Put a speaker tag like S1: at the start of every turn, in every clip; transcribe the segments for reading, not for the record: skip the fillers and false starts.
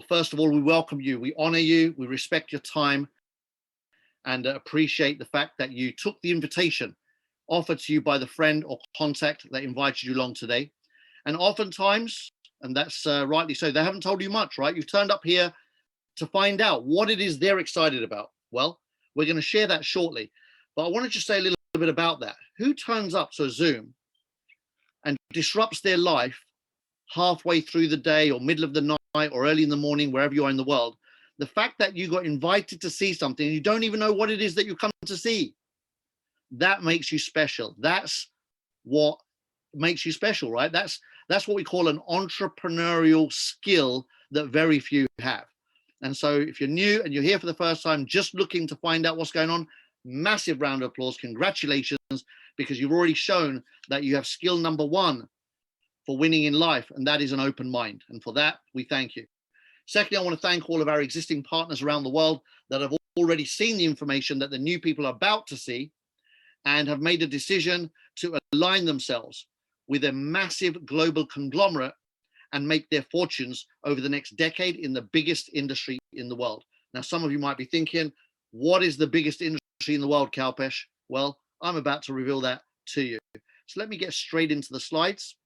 S1: First of all, we welcome you, we honor you, we respect your time, and appreciate the fact that you took the invitation offered to you by the friend or contact that invited you along today. And oftentimes, and that's rightly so, they haven't told you much, right? You've turned up here to find out what it is they're excited about. Well, we're going to share that shortly, but I want to just say a little bit about that. Who turns up to a Zoom and disrupts their life halfway through the day or middle of the night or early in the morning, wherever you are in the world? The fact that you got invited to see something and you don't even know what it is that you come to see, that makes you special. That's what makes you special, right? That's what we call an entrepreneurial skill that very few have. And so if you're new and you're here for the first time, just looking to find out what's going on, massive round of applause. Congratulations, because you've already shown that you have skill number one for winning in life, and that is an open mind. And for that, we thank you. Secondly, I want to thank all of our existing partners around the world that have already seen the information that the new people are about to see and have made a decision to align themselves with a massive global conglomerate and make their fortunes over the next decade in the biggest industry in the world. Now, some of you might be thinking, what is the biggest industry in the world, Kalpesh? Well, I'm about to reveal that to you. So let me get straight into the slides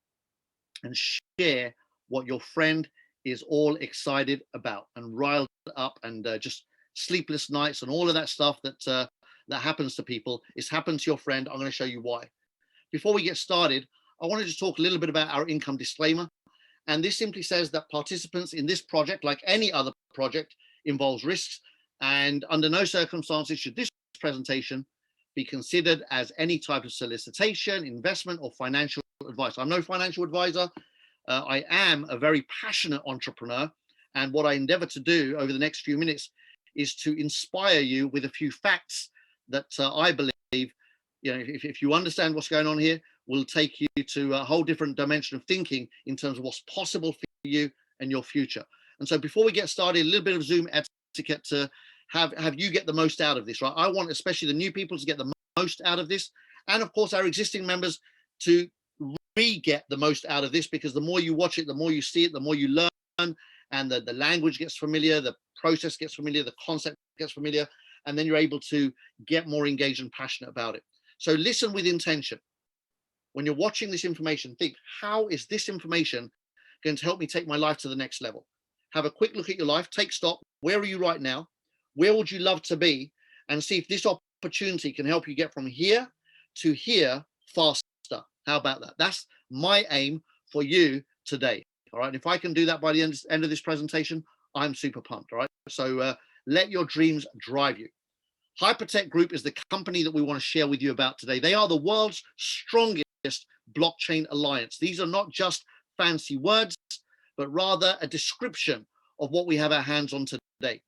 S1: and share what your friend is all excited about and riled up, and just sleepless nights and all of that stuff that happens to people. It's happened to your friend. I'm going to show you why. Before we get started, I want to just talk a little bit about our income disclaimer. And this simply says that participants in this project, like any other project, involves risks, and under no circumstances should this presentation be considered as any type of solicitation, investment, or financial advice. I'm no financial advisor. I am a very passionate entrepreneur, and what I endeavor to do over the next few minutes is to inspire you with a few facts that I believe, if you understand what's going on here, will take you to a whole different dimension of thinking in terms of what's possible for you and your future. And so before we get started, a little bit of Zoom etiquette to have you get the most out of this, right? I want especially the new people to get the most out of this, and of course our existing members to get the most out of this, because the more you watch it, the more you see it, the more you learn, and the language gets familiar, the process gets familiar, the concept gets familiar, and then you're able to get more engaged and passionate about it. So listen with intention. When you're watching this information, think, how is this information going to help me take my life to the next level? Have a quick look at your life, take stock. Where are you right now? Where would you love to be? And see if this opportunity can help you get from here to here faster. How about that? That's my aim for you today. All right. And if I can do that by the end of this presentation, I'm super pumped. All right. So let your dreams drive you. Hypertech Group is the company that we want to share with you about today. They are the world's strongest blockchain alliance. These are not just fancy words, but rather a description of what we have our hands on today.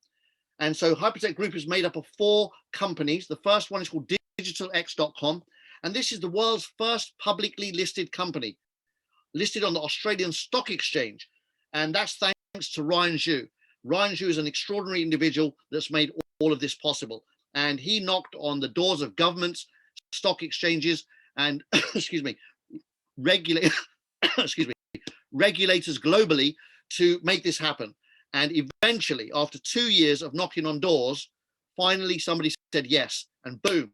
S1: And so Hypertech Group is made up of 4 companies. The first one is called digitalx.com. And this is the world's first publicly listed company, listed on the Australian Stock Exchange. And that's thanks to Ryan Zhu. Ryan Zhu is an extraordinary individual that's made all of this possible. And he knocked on the doors of governments, stock exchanges, and regulators globally to make this happen. And eventually, after 2 years of knocking on doors, finally somebody said yes, and boom,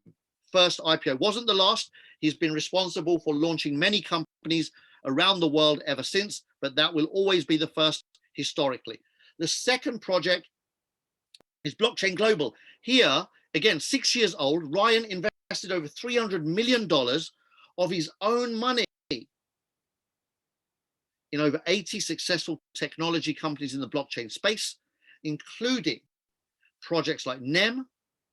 S1: first IPO. Wasn't the last. He's been responsible for launching many companies around the world ever since, but that will always be the first historically. The second project is Blockchain Global. Here, again, 6 years old, Ryan invested over $300 million of his own money in over 80 successful technology companies in the blockchain space, including projects like NEM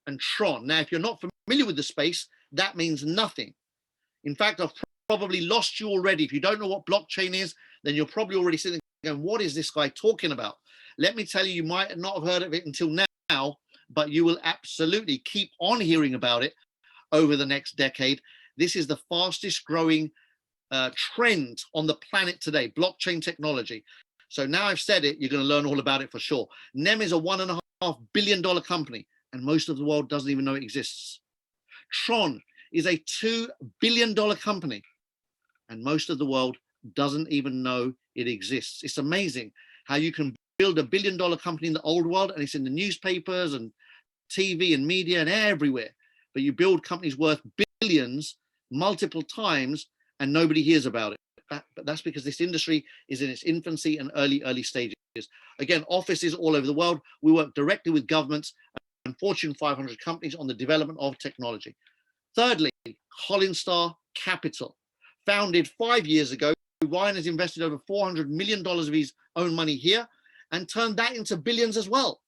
S1: and Tron. Now, if you're not familiar with the space, that means nothing. In fact, I've probably lost you already. If you don't know what blockchain is, then you're probably already sitting there going, what is this guy talking about? Let me tell you, you might not have heard of it until now, but you will absolutely keep on hearing about it over the next decade. This is the fastest growing trend on the planet today, blockchain technology. So now I've said it, you're going to learn all about it for sure. NEM is a $1.5 billion company, and most of the world doesn't even know it exists. Tron is a $2 billion company, and most of the world doesn't even know it exists. It's amazing how you can build $1 billion company in the old world and it's in the newspapers and TV and media and everywhere. But you build companies worth billions multiple times and nobody hears about it. But that's because this industry is in its infancy and early stages. Again, offices all over the world. We work directly with governments and Fortune 500 companies on the development of technology. Thirdly, Collinstar Capital. Founded 5 years ago, Ryan has invested over $400 million of his own money here and turned that into billions as well.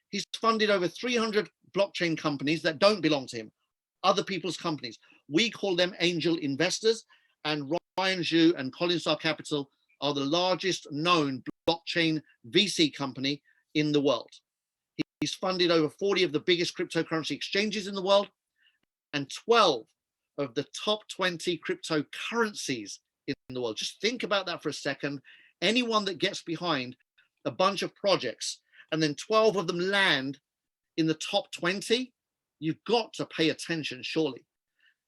S1: He's funded over 300 blockchain companies that don't belong to him, other people's companies. We call them angel investors, and Ryan Zhu and Collinstar Capital are the largest known blockchain VC company in the world. He's funded over 40 of the biggest cryptocurrency exchanges in the world and 12 of the top 20 cryptocurrencies in the world. Just think about that for a second. Anyone that gets behind a bunch of projects and then 12 of them land in the top 20, you've got to pay attention, surely.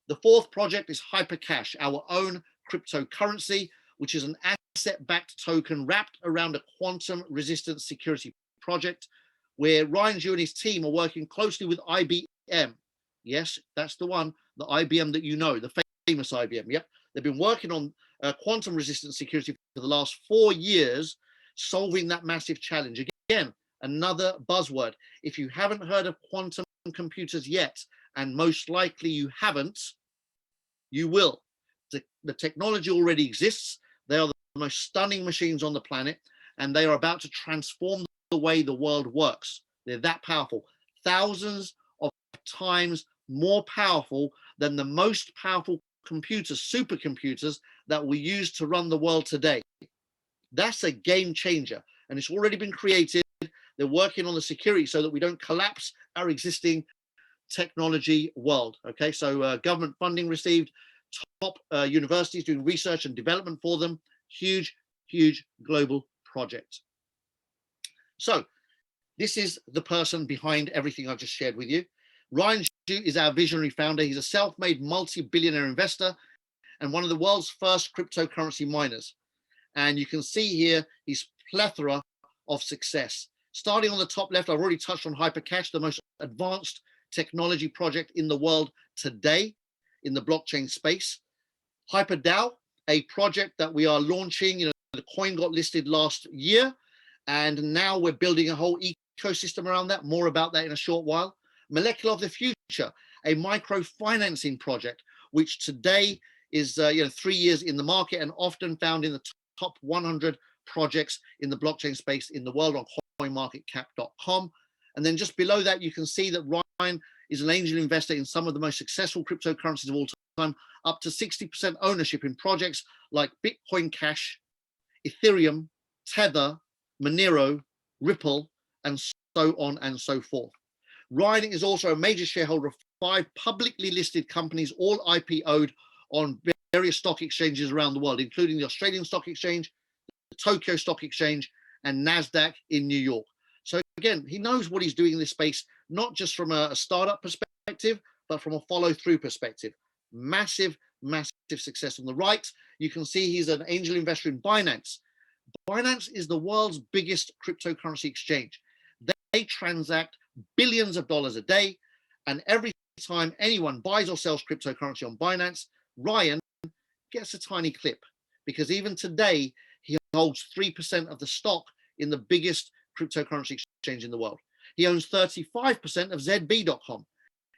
S1: The fourth project is HyperCash, our own cryptocurrency, which is an asset-backed token wrapped around a quantum-resistant security project where Ryan Zhu and his team are working closely with IBM. Yes, that's the one, the IBM that you know, the famous IBM. Yep, they've been working on quantum-resistant security for the last 4 years, solving that massive challenge. Again, another buzzword. If you haven't heard of quantum computers yet, and most likely you haven't, you will. The technology already exists. They are the most stunning machines on the planet, and they are about to transform the way the world works. They're that powerful. Thousands of times more powerful than the most powerful computers, supercomputers that we use to run the world today. That's a game changer, and it's already been created. They're working on the security so that we don't collapse our existing technology world. Okay, so government funding received, top universities doing research and development for them. Huge global project. So this is the person behind everything I've just shared with you. Ryan Zhu is our visionary founder. He's a self-made multi-billionaire investor and one of the world's first cryptocurrency miners. And you can see here his plethora of success. Starting on the top left, I've already touched on HyperCash, the most advanced technology project in the world today in the blockchain space. HyperDAO, a project that we are launching. The coin got listed last year, and now we're building a whole ecosystem around that. More about that in a short while. Molecular of the Future, a microfinancing project, which today is 3 years in the market and often found in the top 100 projects in the blockchain space in the world on coinmarketcap.com. And then just below that, you can see that Ryan is an angel investor in some of the most successful cryptocurrencies of all time, up to 60% ownership in projects like Bitcoin Cash, Ethereum, Tether, Monero, Ripple, and so on and so forth. Ryan is also a major shareholder of 5 publicly listed companies, all IPO'd on various stock exchanges around the world, including the Australian Stock Exchange, the Tokyo Stock Exchange, and NASDAQ in New York. So again, he knows what he's doing in this space, not just from a startup perspective, but from a follow-through perspective. Massive success. On the right, you can see he's an angel investor in Binance. Binance is the world's biggest cryptocurrency exchange. They transact billions of dollars a day, and every time anyone buys or sells cryptocurrency on Binance, Ryan gets a tiny clip, because even today he holds 3% of the stock in the biggest cryptocurrency exchange in the world. He owns 35% of ZB.com.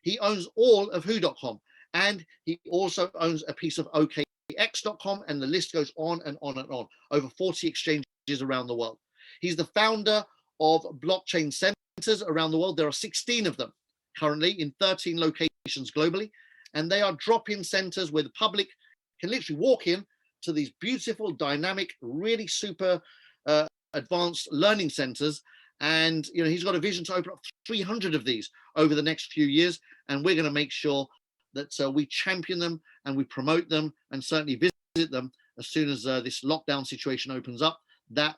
S1: He owns all of Who.com, and he also owns a piece of OKX.com, and the list goes on and on and on. Over 40 exchanges around the world. He's the founder of blockchain centers around the world. There are 16 of them currently in 13 locations globally, and they are drop-in centers where the public can literally walk in to these beautiful, dynamic, really super advanced learning centers. And he's got a vision to open up 300 of these over the next few years, and we're going to make sure that we champion them and we promote them and certainly visit them as soon as this lockdown situation opens up. That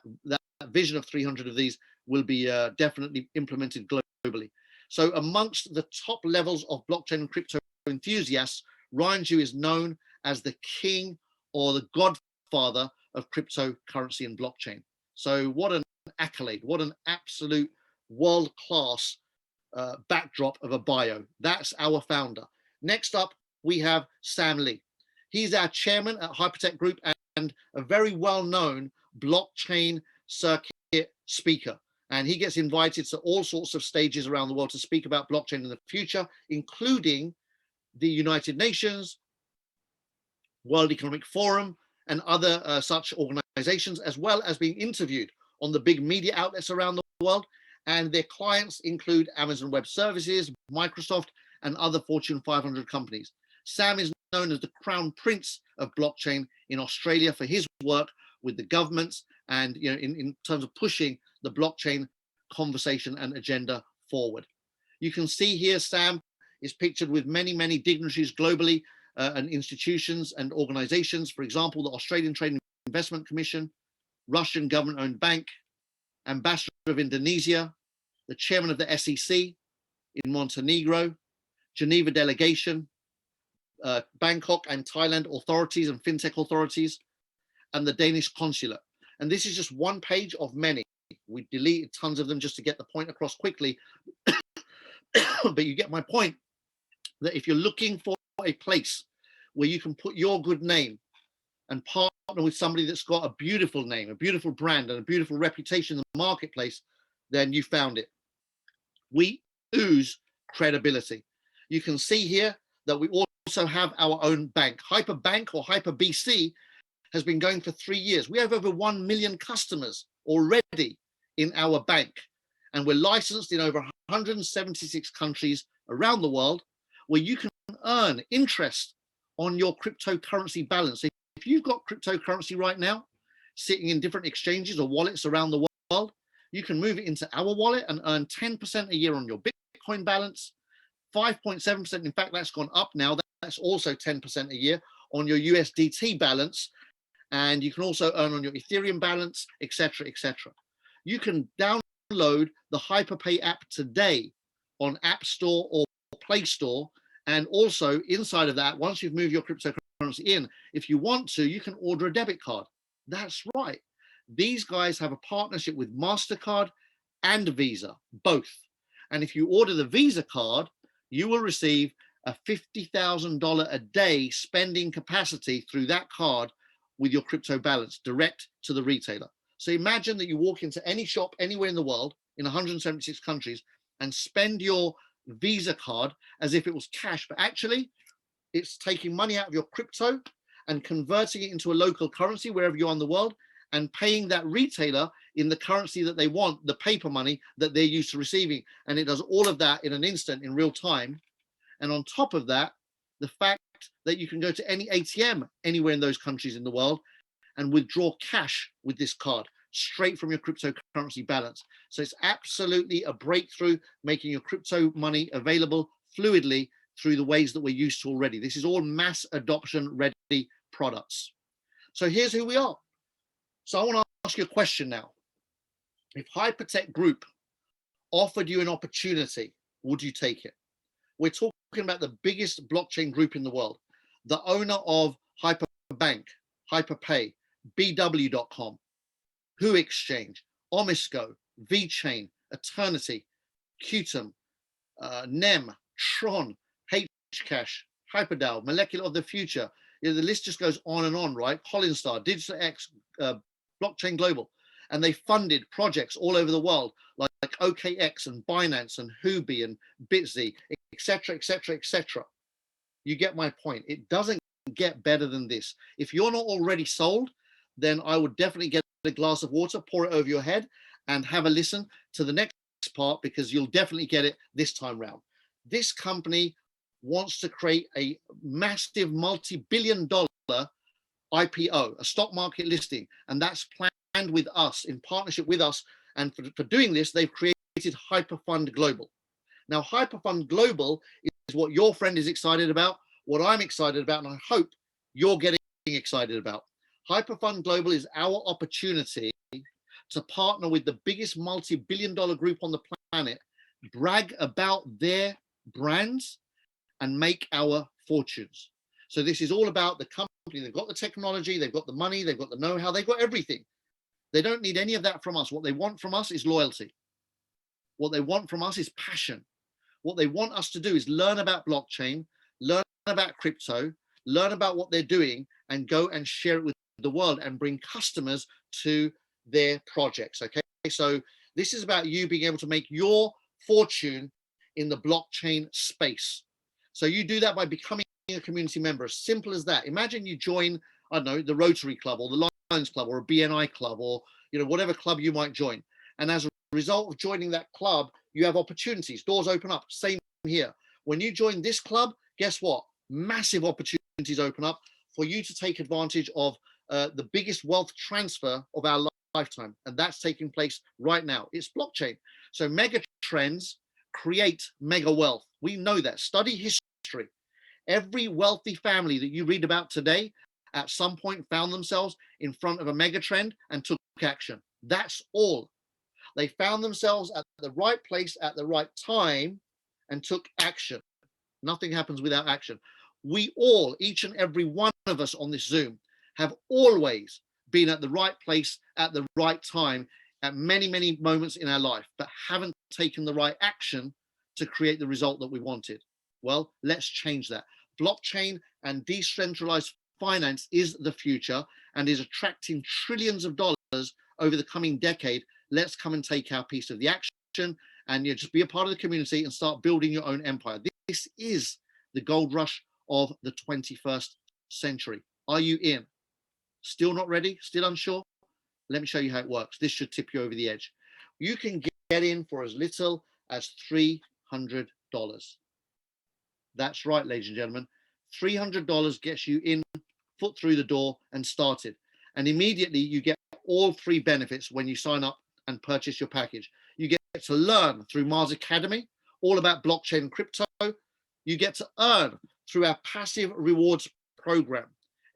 S1: vision of 300 of these will be definitely implemented globally. So amongst the top levels of blockchain and crypto enthusiasts, Ryan Zhu is known as the king or the godfather of cryptocurrency and blockchain. So what an accolade. What an absolute world-class backdrop of a bio. That's our founder. Next up, we have Sam Lee. He's our chairman at Hypertech Group and a very well-known blockchain circuit speaker. And he gets invited to all sorts of stages around the world to speak about blockchain in the future, including the United Nations, World Economic Forum, and other such organizations, as well as being interviewed on the big media outlets around the world. And their clients include Amazon Web Services, Microsoft, and other Fortune 500 companies. Sam is known as the Crown Prince of blockchain in Australia for his work with the governments and in terms of pushing the blockchain conversation and agenda forward. You can see here Sam is pictured with many, many dignitaries globally and institutions and organizations. For example, the Australian Trade and Investment Commission, Russian government-owned bank, ambassador of Indonesia, the chairman of the SEC in Montenegro, Geneva delegation, Bangkok and Thailand authorities and fintech authorities, and the Danish consulate. And this is just one page of many. We deleted tons of them just to get the point across quickly. But you get my point, that if you're looking for a place where you can put your good name and partner with somebody that's got a beautiful name, a beautiful brand, and a beautiful reputation in the marketplace, then you found it. We ooze credibility. You can see here that we also have our own bank. Hyperbank or HyperBC has been going for 3 years. We have over 1 million customers already in our bank, and we're licensed in over 176 countries around the world, where you can earn interest on your cryptocurrency balance. If you've got cryptocurrency right now sitting in different exchanges or wallets around the world, you can move it into our wallet and earn 10% a year on your Bitcoin balance, 5.7%. In fact, that's gone up now. That's also 10% a year on your USDT balance. And you can also earn on your Ethereum balance, etc., etc. You can download the HyperPay app today on App Store or Play Store. And also inside of that, once you've moved your cryptocurrency in, if you want to, you can order a debit card. That's right. These guys have a partnership with MasterCard and Visa, both. And if you order the Visa card, you will receive a $50,000 a day spending capacity through that card with your crypto balance direct to the retailer. So imagine that you walk into any shop anywhere in the world in 176 countries and spend your Visa card as if it was cash, but actually it's taking money out of your crypto and converting it into a local currency wherever you are in the world and paying that retailer in the currency that they want, the paper money that they're used to receiving. And it does all of that in an instant, in real time. And on top of that, the fact that you can go to any ATM anywhere in those countries in the world and withdraw cash with this card straight from your cryptocurrency balance. So it's absolutely a breakthrough, making your crypto money available fluidly through the ways that we're used to already. This is all mass adoption ready products. So here's who we are. So I want to ask you a question now. If Hypertech Group offered you an opportunity, would you take it? We're talking about the biggest blockchain group in the world, the owner of Hyperbank, Hyperpay, BW.com, Who Exchange, Omisco, VeChain, Eternity, Qtum, NEM, Tron, Hcash, HyperDAO, Molecular of the Future. The list just goes on and on, right? Colinstar, Digital X, Blockchain Global. And they funded projects all over the world, like OKX and Binance and Huobi and Bitsy, etc., etc., etc. You get my point. It doesn't get better than this. If you're not already sold, then I would definitely get a glass of water, pour it over your head, and have a listen to the next part, because you'll definitely get it this time round. This company wants to create a massive multi-billion-dollar IPO, a stock market listing, and that's planned with us, in partnership with us. And for doing this, they've created Hyperfund Global. Now, Hyperfund Global is what your friend is excited about, what I'm excited about, and I hope you're getting excited about. Hyperfund Global is our opportunity to partner with the biggest multi-billion-dollar group on the planet, brag about their brands, and make our fortunes. So this is all about the company. They've got the technology, they've got the money, they've got the know-how, they've got everything. They don't need any of that from us. What they want from us is loyalty. What they want from us is passion. What they want us to do is learn about blockchain, learn about crypto, learn about what they're doing, and go and share it with the world and bring customers to their projects. Okay, so this is about you being able to make your fortune in the blockchain space. So you do that by becoming a community member, as simple as that. Imagine you join, I don't know, the Rotary Club or the Lions Club or a BNI club, or whatever club you might join. And as a result of joining that club, you have opportunities, doors open up. Same here. When you join this club, guess what? Massive opportunities open up for you to take advantage of the biggest wealth transfer of our lifetime. And that's taking place right now. It's blockchain. So mega trends create mega wealth. We know that. Study history. Every wealthy family that you read about today at some point found themselves in front of a mega trend and took action. That's all. They found themselves at the right place at the right time and took action. Nothing happens without action. We all, each and every one of us on this Zoom, have always been at the right place at the right time at many, many moments in our life, but haven't taken the right action to create the result that we wanted. Well, let's change that. Blockchain and decentralized finance is the future and is attracting trillions of dollars over the coming decade. Let's come and take our piece of the action and just be a part of the community and start building your own empire. This is the gold rush of the 21st century. Are you in? Still not ready? Still unsure? Let me show you how it works. This should tip you over the edge. You can get in for as little as $300. That's right, ladies and gentlemen. $300 gets you in, foot through the door and started. And immediately you get all three benefits when you sign up and purchase your package. You get to learn through Mars Academy, all about blockchain and crypto. You get to earn through our passive rewards program.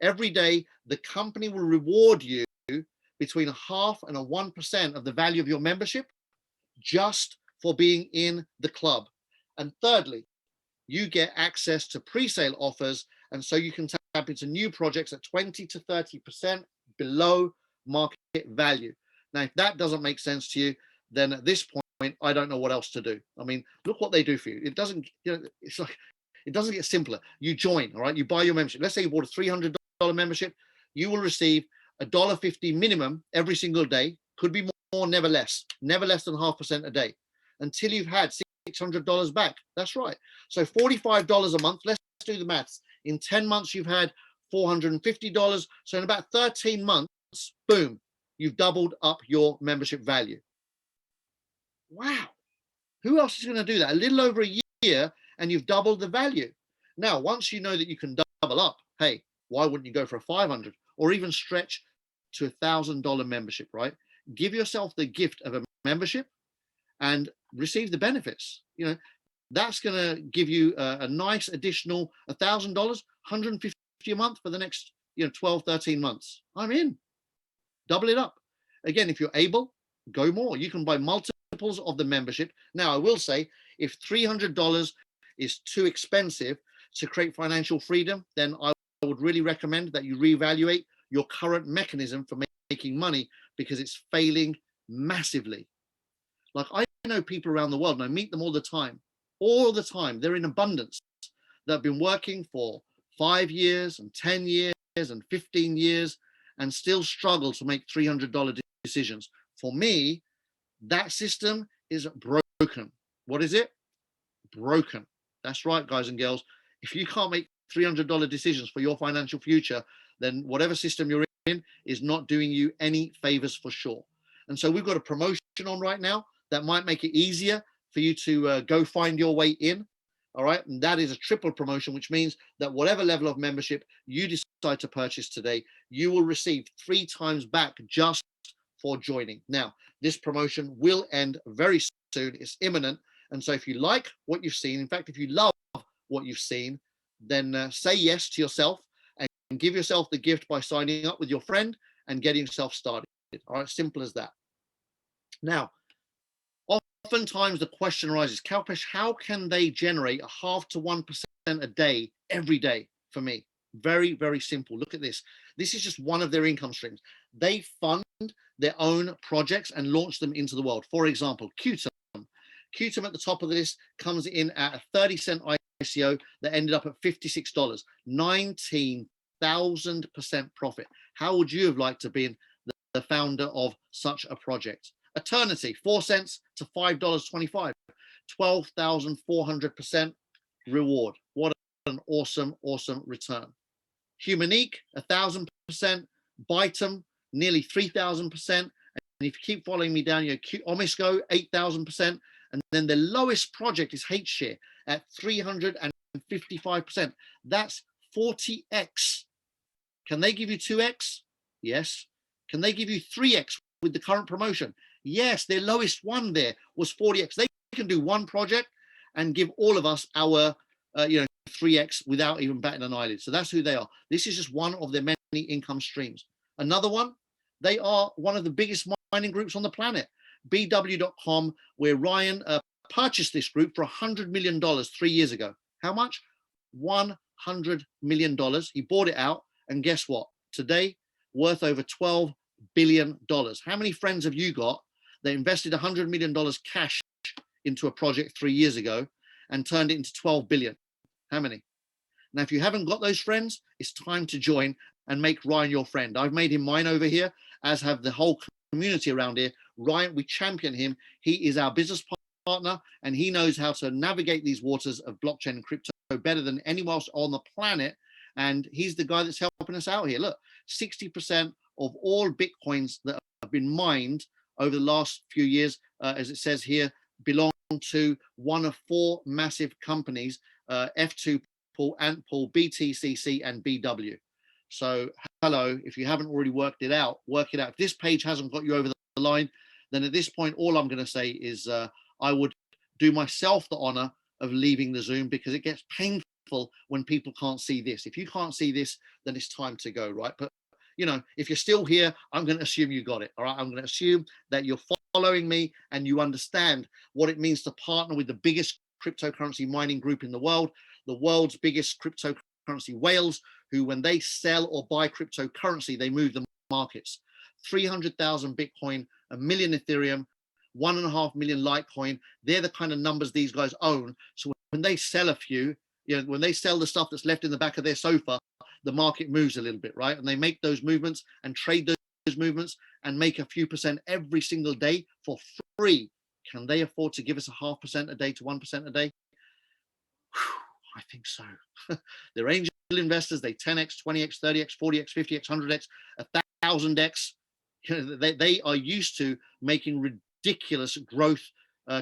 S1: Every day, the company will reward you between 0.5% and 1% of the value of your membership just for being in the club. And thirdly, you get access to pre-sale offers, and so you can tap into new projects at 20 to 30% below market value. Now, if that doesn't make sense to you, then at this point, I don't know what else to do. I mean, look what they do for you. It doesn't, it's like, it doesn't get simpler. You join, all right? You buy your membership. Let's say you bought a $300 membership. You will receive $1.50 minimum every single day. Could be more, never less than 0.5% a day until you've had $600 back. That's right. So $45 a month. Let's do the maths. In 10 months, you've had $450. So in about 13 months, boom, you've doubled up your membership value. Wow. Who else is going to do that? A little over a year and you've doubled the value. Now, once you know that you can double up, hey, why wouldn't you go for a 500 or even stretch to $1,000 membership, right? Give yourself the gift of a membership and receive the benefits. That's going to give you a nice additional $1,000, $150 a month for the next 12, 13 months. I'm in. Double it up. Again, if you're able, go more. You can buy multiples of the membership. Now, I will say, if $300 is too expensive to create financial freedom, then I would really recommend that you reevaluate your current mechanism for making money, because it's failing massively. Like, I know people around the world, and I meet them all the time. They're in abundance. They've been working for 5 years and 10 years and 15 years and still struggle to make $300 decisions. For me, that system is broken. What is it? Broken. That's right, guys and girls. If you can't make $300 decisions for your financial future, then whatever system you're in is not doing you any favors for sure. And so we've got a promotion on right now that might make it easier for you to go find your way in. All right. And that is a triple promotion, which means that whatever level of membership you decide to purchase today, you will receive 3 times back just for joining. Now, this promotion will end very soon. It's imminent. And so if you like what you've seen, in fact, if you love what you've seen, then say yes to yourself and give yourself the gift by signing up with your friend and getting yourself started. All right. Simple as that. Now, oftentimes the question arises, Kalpesh, how can they generate 0.5% to 1% a day every day for me? Very, very simple. Look at this. This is just one of their income streams. They fund their own projects and launch them into the world. For example, Qtum. Qtum at the top of this comes in at a 30-cent ICO that ended up at $56, 19,000% profit. How would you have liked to have been the founder of such a project? Eternity, 4 cents to $5.25, 12,400% reward. What an awesome, awesome return. Humanique, 1,000%. Bytem, nearly 3,000%. And if you keep following me down, Omisco, 8,000%. And then the lowest project is Hshare at 355%. That's 40x. Can they give you 2x? Yes. Can they give you 3x with the current promotion? Yes. Their lowest one there was 40x. They can do one project and give all of us our 3x without even batting an eyelid. So that's who they are. This is just one of their many income streams. Another one, they are one of the biggest mining groups on the planet. BW.com, where Ryan purchased this group for $100 million 3 years ago. How much? $100 million. He bought it out, and guess what? Today, worth over $12 billion. How many friends have you got that invested $100 million cash into a project 3 years ago and turned it into 12 billion? How many? Now, if you haven't got those friends, it's time to join and make Ryan your friend. I've made him mine over here, as have the whole community around here. Ryan, we champion him. He is our business partner, and he knows how to navigate these waters of blockchain and crypto better than anyone else on the planet. And he's the guy that's helping us out here. Look, 60% of all Bitcoins that have been mined over the last few years, as it says here, belong to one of 4 massive companies, F2 Pool, Antpool, BTCC, and BW. So hello, if you haven't already worked it out, work it out. If this page hasn't got you over the line, then at this point, all I'm going to say is I would do myself the honor of leaving the Zoom, because it gets painful when people can't see this. If you can't see this, then it's time to go, right? But if you're still here, I'm going to assume you got it. All right. I'm going to assume that you're following me and you understand what it means to partner with the biggest cryptocurrency mining group in the world's biggest cryptocurrency whales, who, when they sell or buy cryptocurrency, they move the markets. 300,000 Bitcoin, 1 million Ethereum, 1.5 million Litecoin. They're the kind of numbers these guys own. So when they sell a few, when they sell the stuff that's left in the back of their sofa, the market moves a little bit, right? And they make those movements and trade those movements and make a few percent every single day for free. Can they afford to give us a 0.5% a day to 1% a day? Whew, I think so. They're angel investors. They 10x, 20x, 30x, 40x, 50x, 100x, 1,000x. They are used to making ridiculous growth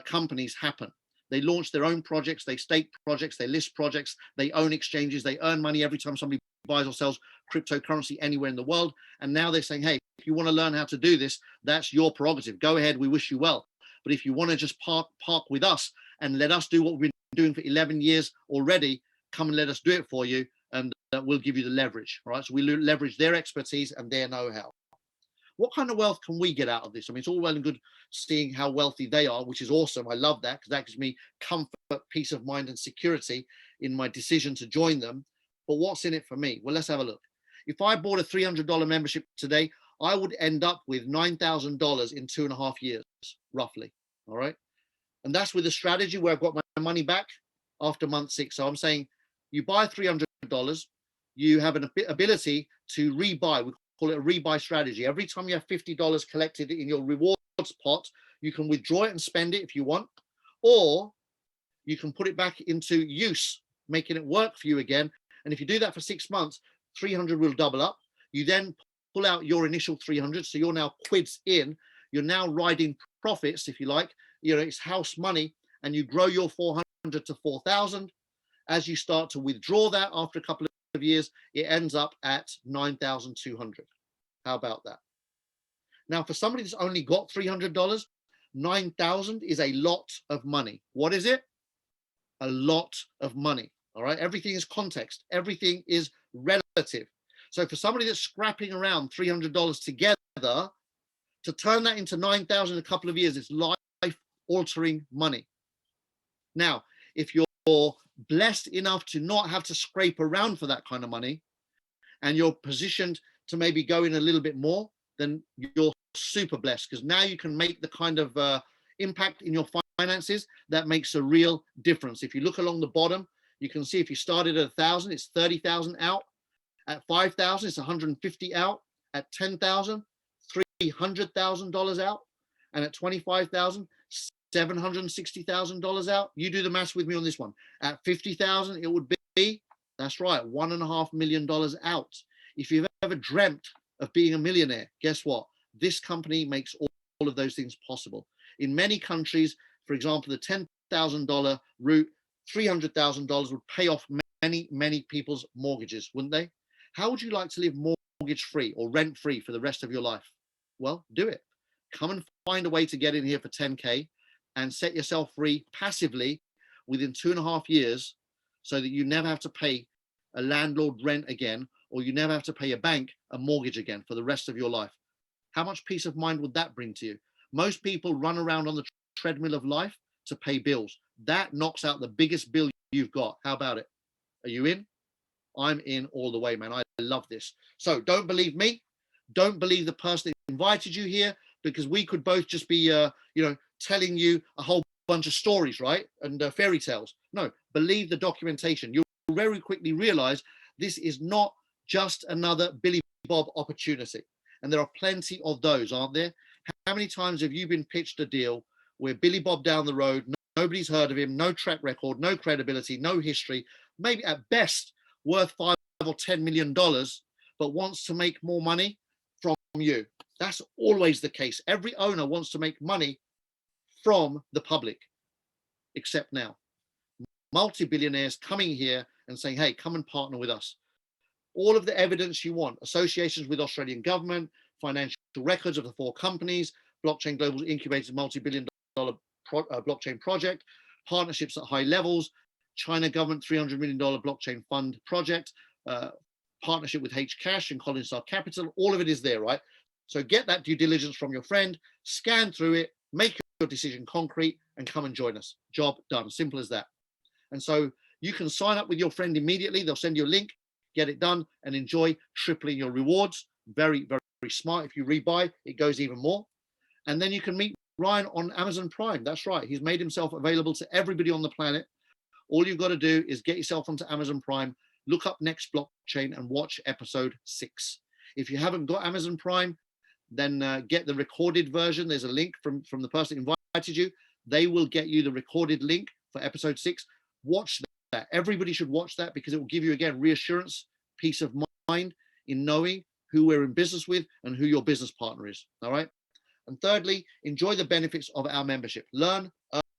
S1: companies happen. They launch their own projects, they stake projects, they list projects, they own exchanges, they earn money every time somebody buys or sells cryptocurrency anywhere in the world. And now they're saying, hey, if you want to learn how to do this, that's your prerogative. Go ahead, we wish you well. But if you want to just park with us and let us do what we've been doing for 11 years already, come and let us do it for you, and we'll give you the leverage. All right, so we leverage their expertise and their know-how. What kind of wealth can we get out of this? I mean, it's all well and good seeing how wealthy they are, which is awesome. I love that, because that gives me comfort, peace of mind, and security in my decision to join them. But what's in it for me? Well, let's have a look. If I bought a $300 membership today, I would end up with $9,000 in 2.5 years, roughly. All right. And that's with a strategy where I've got my money back after month 6. So I'm saying you buy $300, you have an ability to rebuy. We call it a rebuy strategy. Every time you have $50 collected in your rewards pot, you can withdraw it and spend it if you want, or you can put it back into use, making it work for you again. And if you do that for 6 months, 300 will double up. You then pull out your initial 300. So you're now quids in. You're now riding profits, if you like. It's house money, and you grow your 400 to 4,000. As you start to withdraw that after a couple of years, it ends up at 9,200. How about that? Now, for somebody that's only got $300, 9,000 is a lot of money. What is it? A lot of money. All right. Everything is context. Everything is relative. So for somebody that's scrapping around $300 together, to turn that into 9,000 in a couple of years, it's life-altering money. Now, if you're blessed enough to not have to scrape around for that kind of money, and you're positioned to maybe go in a little bit more, then you're super blessed, because now you can make the kind of impact in your finances that makes a real difference. If you look along the bottom, you can see if you started at 1,000, it's 30,000 out. At 5,000, it's 150 out. At 10,000, $300,000 out. And at 25,000, $760,000 out. You do the maths with me on this one. At 50,000, it would be, that's right, $1.5 million out. If you've ever dreamt of being a millionaire, guess what? This company makes all of those things possible. In many countries, for example, the $10,000 route, $300,000 would pay off many people's mortgages, wouldn't they? How would you like to live mortgage free or rent free for the rest of your life? Well, do it. Come and find a way to get in here for 10K and set yourself free passively within 2.5 years, so that you never have to pay a landlord rent again, or you never have to pay a bank a mortgage again for the rest of your life. How much peace of mind would that bring to you? Most people run around on the treadmill of life to pay bills. That knocks out the biggest bill you've got. How about it? Are you in? I'm in all the way, man. I love this. So don't believe me. Don't believe the person that invited you here, because we could both just be, telling you a whole bunch of stories, right? And fairy tales. No, believe the documentation. You'll very quickly realize this is not just another Billy Bob opportunity. And there are plenty of those, aren't there? How many times have you been pitched a deal where Billy Bob down the road, nobody's heard of him, no track record, no credibility, no history, maybe at best worth $5 or $10 million, but wants to make more money from you? That's always the case. Every owner wants to make money from the public, except now. Multi-billionaires coming here and saying, hey, come and partner with us. All of the evidence you want, associations with Australian government, financial records of the 4 companies, Blockchain Global's incubated multi-billion-dollar blockchain project, partnerships at high levels, China government $300 million blockchain fund project, partnership with Hcash and HyperCapital, all of it is there, right? So get that due diligence from your friend, scan through it, make your decision concrete, and come and join us. Job done, simple as that. And so you can sign up with your friend immediately. They'll send you a link, get it done, and enjoy tripling your rewards. Very, very, very smart. If you rebuy, it goes even more. And then you can meet Ryan on Amazon Prime. That's right. He's made himself available to everybody on the planet. All you've got to do is get yourself onto Amazon Prime, look up Next Blockchain, and watch episode 6. If you haven't got Amazon Prime, then get the recorded version. There's a link from the person who invited you. They will get you the recorded link for episode 6. Watch that. Everybody should watch that, because it will give you, again, reassurance, peace of mind in knowing who we're in business with and who your business partner is. All right. And thirdly, enjoy the benefits of our membership. Learn,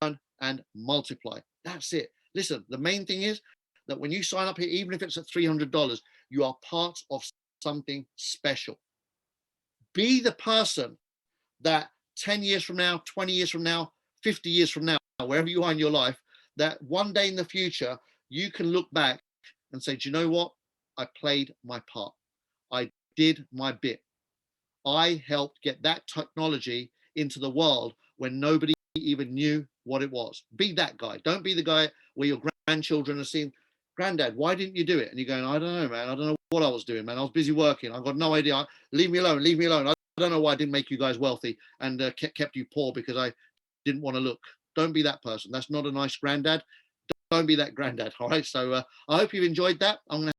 S1: earn, and multiply. That's it. Listen, the main thing is that when you sign up here, even if it's at $300, you are part of something special. Be the person that 10 years from now, 20 years from now, 50 years from now, wherever you are in your life, that one day in the future, you can look back and say, do you know what? I played my part. I did my bit. I helped get that technology into the world when nobody even knew what it was. Be that guy. Don't be the guy where your grandchildren are saying, Granddad, why didn't you do it? And you're going, I don't know, man. I don't know what I was doing, man. I was busy working. I've got no idea. Leave me alone. Leave me alone. I don't know why I didn't make you guys wealthy and kept you poor because I didn't want to look. Don't be that person. That's not a nice granddad. Don't be that granddad. All right. So I hope you've enjoyed that. I'm going to